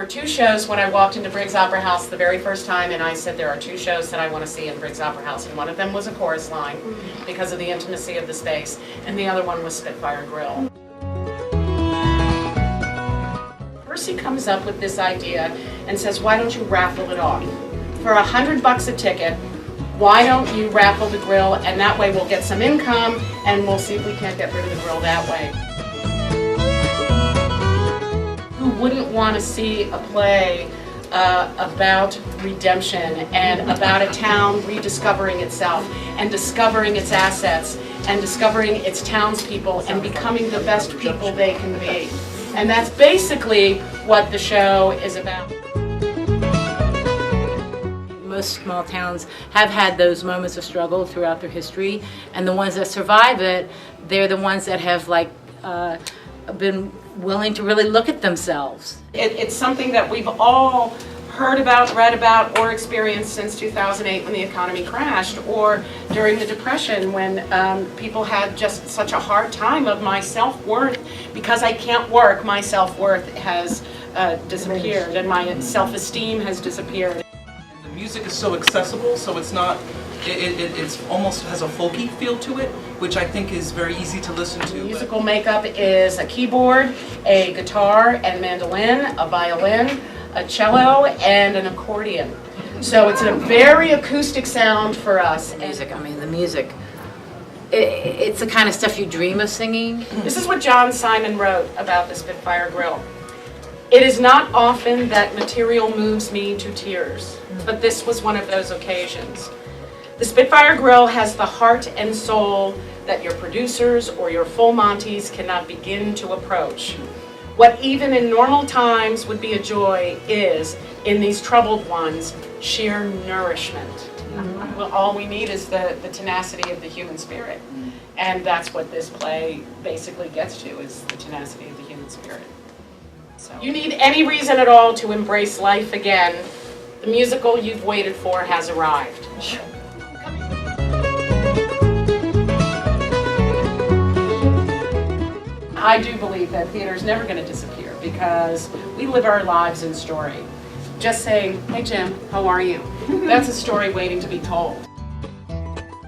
were two shows when I walked into Briggs Opera House the very first time, and I said there are two shows that I want to see in Briggs Opera House, and one of them was a chorus line because of the intimacy of the space, and the other one was Spitfire Grill. Percy comes up with this idea and says, why don't you raffle it off? For $100 a ticket, why don't you raffle the grill, and that way we'll get some income, and we'll see if we can't get rid of the grill that way. Who wouldn't want to see a play about redemption and about a town rediscovering itself and discovering its assets and discovering its townspeople and becoming the best people they can be? And that's basically what the show is about. Most small towns have had those moments of struggle throughout their history, and the ones that survive it, they're the ones that have been willing to really look at themselves. It's something that we've all heard about, read about, or experienced since 2008 when the economy crashed, or during the Depression when people had just such a hard time of my self-worth. Because I can't work, my self-worth has disappeared and my self-esteem has disappeared. The music is so accessible, so it's not, it's almost has a folky feel to it, which I think is very easy to listen to. Musical makeup is a keyboard, a guitar and mandolin, a violin, a cello, and an accordion. So it's a very acoustic sound for us. The music, it's the kind of stuff you dream of singing. This is what John Simon wrote about the Spitfire Grill. It is not often that material moves me to tears, but this was one of those occasions. The Spitfire Grill has the heart and soul that your producers or your full Monties cannot begin to approach. What even in normal times would be a joy is, in these troubled ones, sheer nourishment. Well, all we need is the tenacity of the human spirit. And that's what this play basically gets to, is the tenacity of the human spirit. So, you need any reason at all to embrace life again, the musical you've waited for has arrived. I do believe that theater is never going to disappear because we live our lives in story. Just saying, hey Jim, how are you? That's a story waiting to be told.